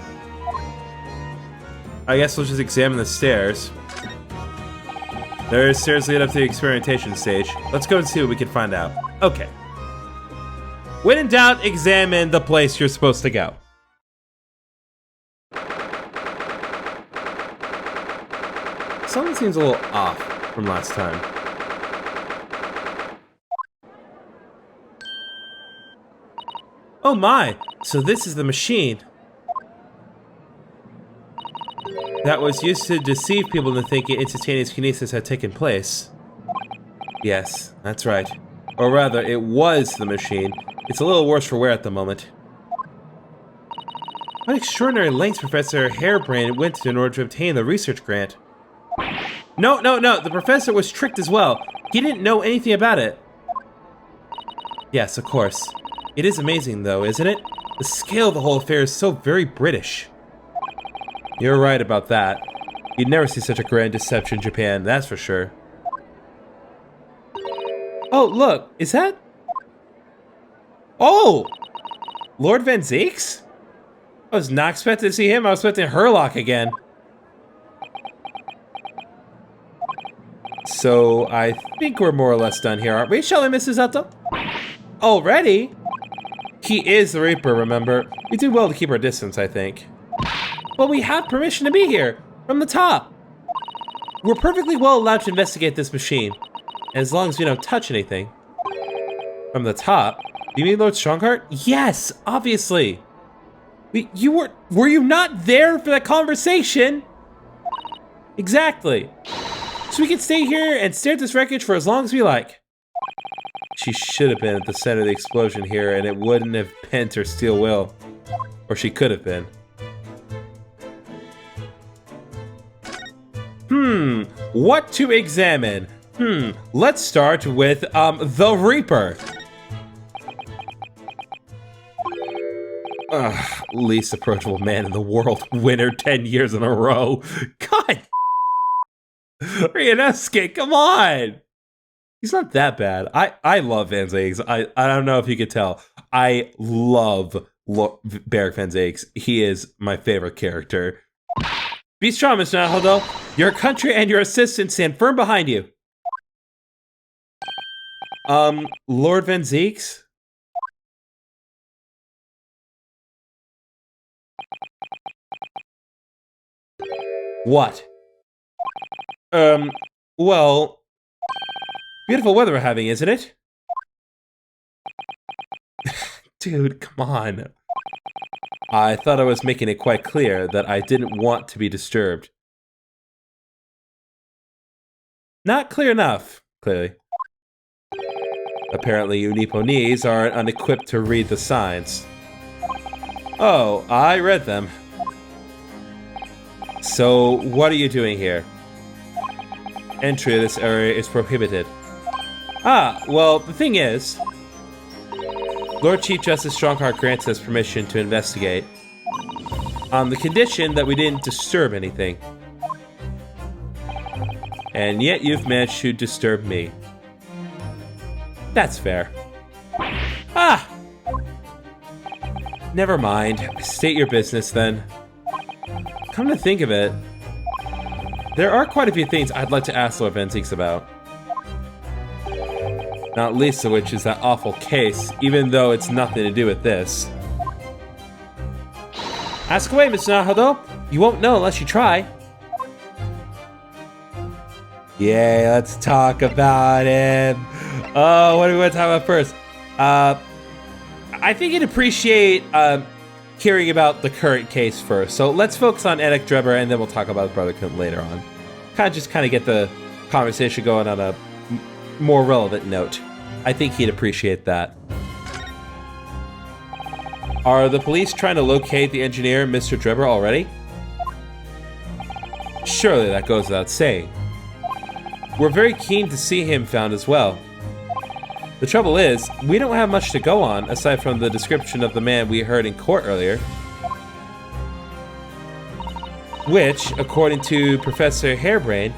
I guess we'll just examine the stairs. There's stairs lead up to the experimentation stage. Let's go and see what we can find out. Okay. When in doubt, examine the place you're supposed to go. Something seems a little off from last time. Oh my! So this is the machine that was used to deceive people into thinking instantaneous kinesis had taken place. Yes, that's right. Or rather, it was the machine. It's a little worse for wear at the moment. What extraordinary lengths Professor Harebrane went to in order to obtain the research grant. No, the professor was tricked as well. He didn't know anything about it. Yes, of course. It is amazing though, isn't it? The scale of the whole affair is so very British. You're right about that. You'd never see such a grand deception in Japan, that's for sure. Oh, look, is that... Oh! Lord Van Zieks? I was not expecting to see him, I was expecting Herlock again. So, I think we're more or less done here, aren't we? Shall we, Mrs. Utto? Already? He is the Reaper, remember? We do well to keep our distance, I think. Well, we have permission to be here, from the top. We're perfectly well allowed to investigate this machine, as long as we don't touch anything. From the top? Do you mean Lord Strongheart? Yes, obviously. Were you not there for that conversation? Exactly. So we can stay here and stare at this wreckage for as long as we like. She should have been at the center of the explosion here, and it wouldn't have bent her steel will. Or she could have been. What to examine? Let's start with, the Reaper. Least approachable man in the world, winner 10 years in a row. God! Ryunosuke, come on! He's not that bad. I love Van Zieks. I don't know if you could tell. I love Barrick Van Zieks. He is my favorite character. Be strong, Mr. Nahodo. Your country and your assistant stand firm behind you. Lord Van Zieks? What? Well, beautiful weather we're having, isn't it? Dude, come on. I thought I was making it quite clear that I didn't want to be disturbed. Not clear enough, clearly. Apparently you Nipponese are unequipped to read the signs. Oh, I read them. So, what are you doing here? Entry to this area is prohibited. Ah, well, the thing is, Lord Chief Justice Strongheart grants us permission to investigate, on the condition that we didn't disturb anything. And yet you've managed to disturb me. That's fair. Ah! Never mind. State your business, then. Come to think of it, there are quite a few things I'd like to ask Lord Van Zieks about. Not least of which is that awful case, even though it's nothing to do with this. Ask away, Mr. Nahodo. You won't know unless you try. Yay, let's talk about him. Oh, what do we want to talk about first? I think you'd appreciate hearing about the current case first. So let's focus on Edek Drebber, and then we'll talk about Brotherhood later on. Kind of get the conversation going on a more relevant note. I think he'd appreciate that. Are the police trying to locate the engineer, Mr. Drebber, already? Surely that goes without saying. We're very keen to see him found as well. The trouble is, we don't have much to go on, aside from the description of the man we heard in court earlier. Which, according to Professor Harebrane,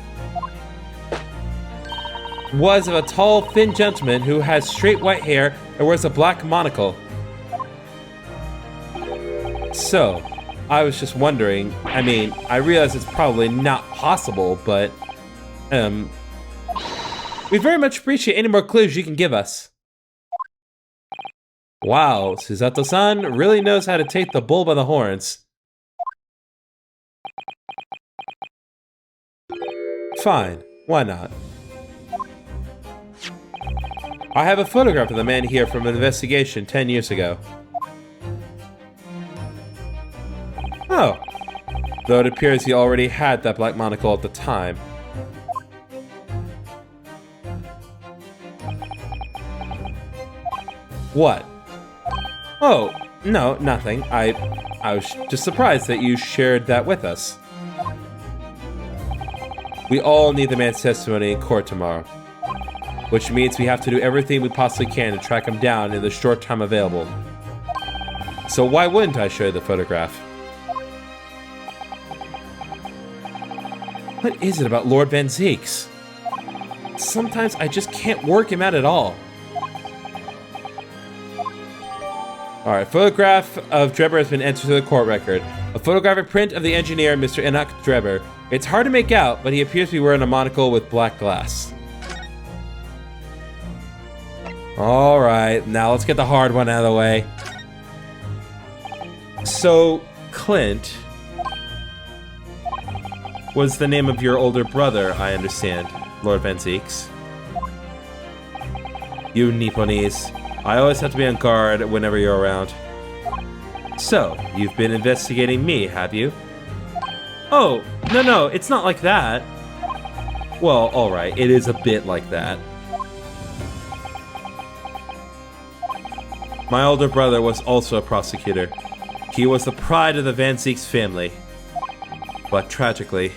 was of a tall, thin gentleman who has straight white hair and wears a black monocle. So, I was just wondering, I mean, I realize it's probably not possible, but, we'd very much appreciate any more clues you can give us. Wow, Susato-san really knows how to take the bull by the horns. Fine, why not? I have a photograph of the man here from an investigation 10 years ago. Oh, though it appears he already had that black monocle at the time. What? Oh, no, nothing. I was just surprised that you shared that with us. We all need the man's testimony in court tomorrow, which means we have to do everything we possibly can to track him down in the short time available. So why wouldn't I show you the photograph? What is it about Lord Van Zieks? Sometimes I just can't work him out at all. Alright, photograph of Drebber has been entered to the court record. A photographic print of the engineer, Mr. Enoch Drebber. It's hard to make out, but he appears to be wearing a monocle with black glass. Alright, now let's get the hard one out of the way. So, Clint was the name of your older brother, I understand, Lord Van Zieks. You Nipponese. I always have to be on guard whenever you're around. So, you've been investigating me, have you? Oh, no, it's not like that. Well, alright, it is a bit like that. My older brother was also a prosecutor. He was the pride of the Van Zieks family. But tragically,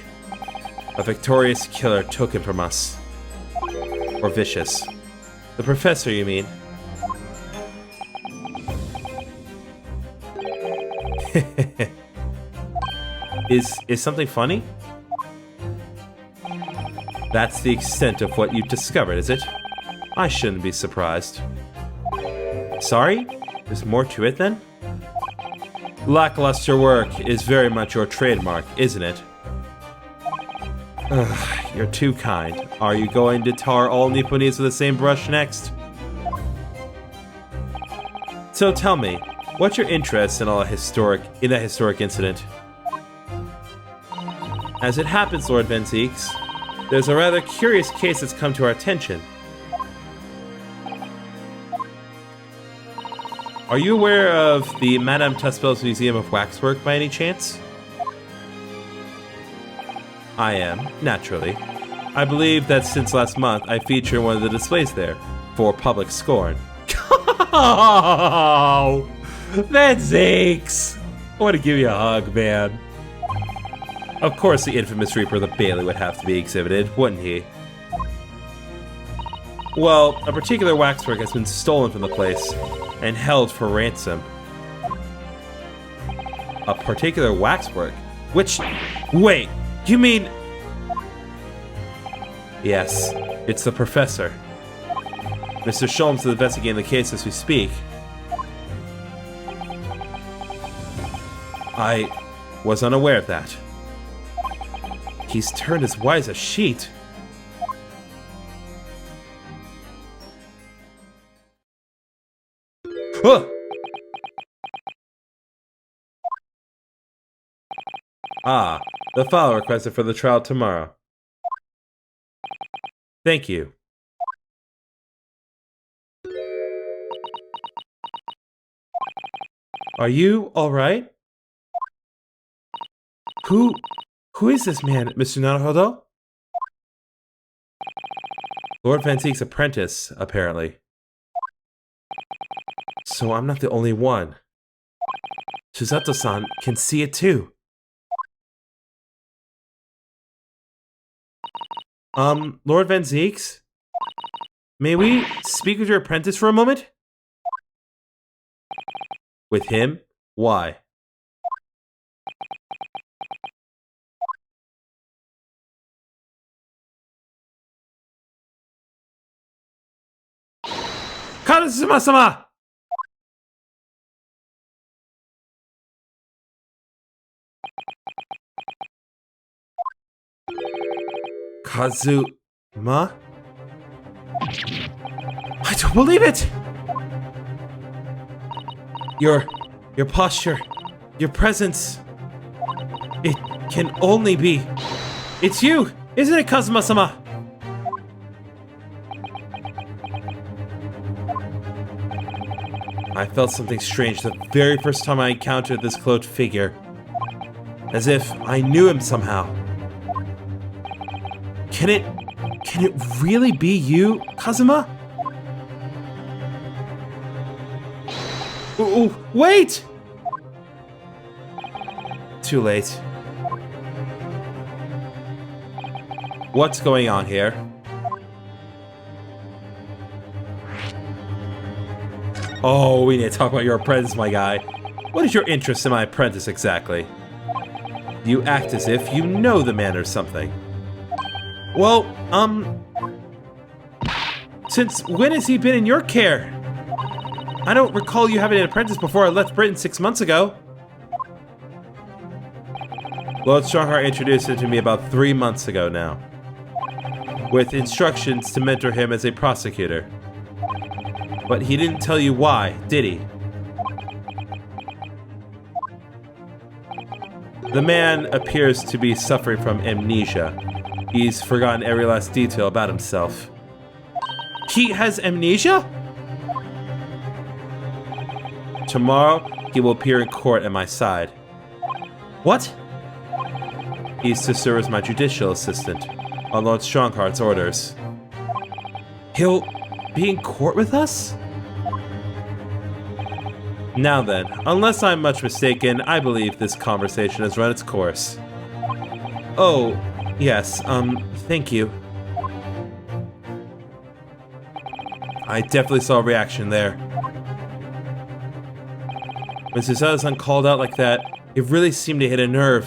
a victorious killer took him from us. Or vicious. The professor, you mean? Is something funny? That's the extent of what you've discovered, is it? I shouldn't be surprised. Sorry? There's more to it then? Lackluster work is very much your trademark, isn't it? Ugh, you're too kind. Are you going to tar all Nipponese with the same brush next? So tell me, what's your interest in that historic incident? As it happens, Lord Van Zieks, there's a rather curious case that's come to our attention. Are you aware of the Madame Tuspel's Museum of Waxwork by any chance? I am, naturally. I believe that since last month I feature in one of the displays there, for public scorn. Oh, Van Zieks! I want to give you a hug, man. Of course the infamous Reaper of the Bailey would have to be exhibited, wouldn't he? Well, a particular waxwork has been stolen from the place and held for ransom. A particular waxwork? Which... Wait, you mean... Yes, it's the Professor. Mr. Sholmes is investigating the case as we speak. I was unaware of that. He's turned as white as a sheet. Huh! Ah, the file requested for the trial tomorrow. Thank you. Are you alright? Who is this man, Mr. Naruhodo? Lord Van Zieks' apprentice, apparently. So I'm not the only one. Susato-san can see it too. Lord Van Zieks? May we speak with your apprentice for a moment? With him? Why? Kazuma-sama! Kazuma? I don't believe it! Your posture, your presence. It can only be. It's you, isn't it, Kazuma-sama? I felt something strange the very first time I encountered this cloaked figure. As if I knew him somehow. Can it really be you, Kazuma? Ooh, wait! Too late. What's going on here? Oh, we need to talk about your apprentice, my guy. What is your interest in my apprentice exactly? You act as if you know the man or something. Well, since when has he been in your care? I don't recall you having an apprentice before I left Britain 6 months ago. Lord Strongheart introduced him to me about 3 months ago now, with instructions to mentor him as a prosecutor. But he didn't tell you why, did he? The man appears to be suffering from amnesia. He's forgotten every last detail about himself. He has amnesia? Tomorrow, he will appear in court at my side. What? He's to serve as my judicial assistant, on Lord Strongheart's orders. He'll be in court with us? Now then, unless I'm much mistaken, I believe this conversation has run its course. Oh, yes, thank you. I definitely saw a reaction there. When Suzuha-san called out like that, it really seemed to hit a nerve.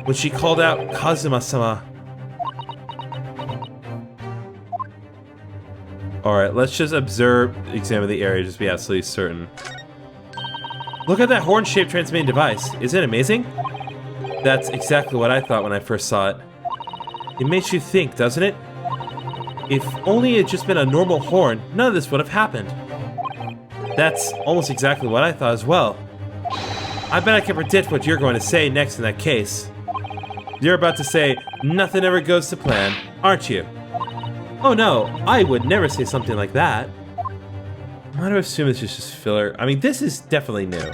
When she called out Kazuma-sama. Alright, let's just examine the area, just to be absolutely certain. Look at that horn-shaped transmitting device. Isn't it amazing? That's exactly what I thought when I first saw it. It makes you think, doesn't it? If only it had just been a normal horn, none of this would have happened. That's almost exactly what I thought as well. I bet I can predict what you're going to say next in that case. You're about to say, nothing ever goes to plan, aren't you? Oh no, I would never say something like that. I'm going to assume this is just filler. I mean, this is definitely new.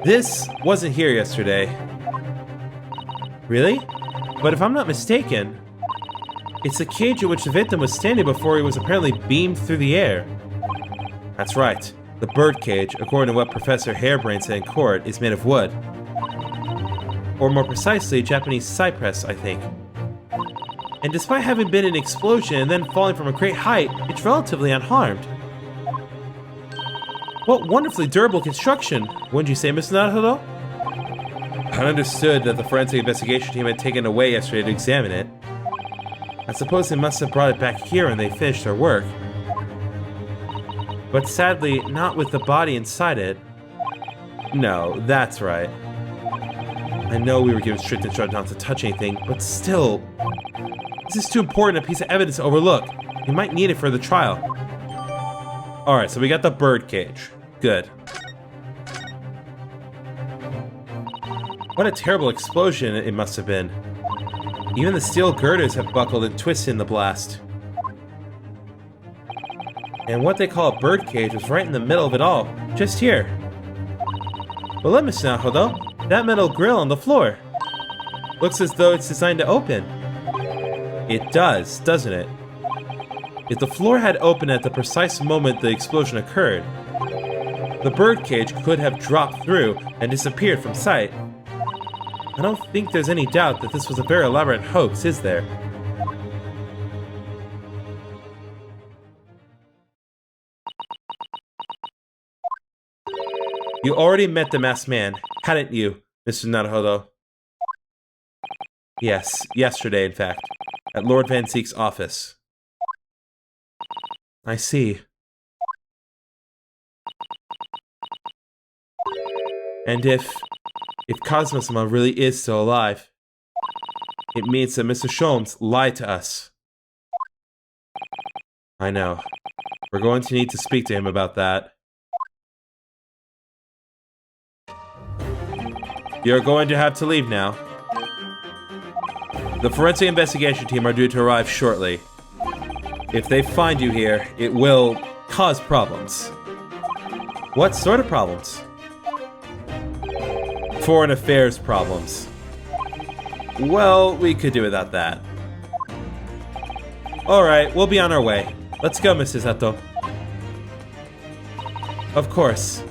This wasn't here yesterday. Really? But if I'm not mistaken, it's the cage in which the victim was standing before he was apparently beamed through the air. That's right. The bird cage, according to what Professor Harebrane said in court, is made of wood. Or more precisely, Japanese cypress, I think. And despite having been an explosion and then falling from a great height, it's relatively unharmed. What wonderfully durable construction, wouldn't you say, Mr. Naruhodo? I understood that the forensic investigation team had taken it away yesterday to examine it. I suppose they must have brought it back here when they finished their work. But sadly, not with the body inside it. No, that's right. I know we were given strict instructions not to touch anything, but still... This is too important a piece of evidence to overlook. We might need it for the trial. Alright, so we got the bird cage. Good. What a terrible explosion it must have been. Even the steel girders have buckled and twisted in the blast. And what they call a bird cage was right in the middle of it all, just here. But let me see now, Naruhodo. That metal grill on the floor. Looks as though it's designed to open. It does, doesn't it? If the floor had opened at the precise moment the explosion occurred, the bird cage could have dropped through and disappeared from sight. I don't think there's any doubt that this was a very elaborate hoax, is there? You already met the masked man, hadn't you, Mr. Naruhodo? Yes, yesterday, in fact, at Lord Van Zieks' office. I see. And if Kazuma-sama really is still alive, it means that Mr. Sholmes lied to us. I know. We're going to need to speak to him about that. You're going to have to leave now. The forensic investigation team are due to arrive shortly. If they find you here, it will cause problems. What sort of problems? Foreign affairs problems. Well, we could do without that. Alright, we'll be on our way. Let's go, Mrs. Sato. Of course.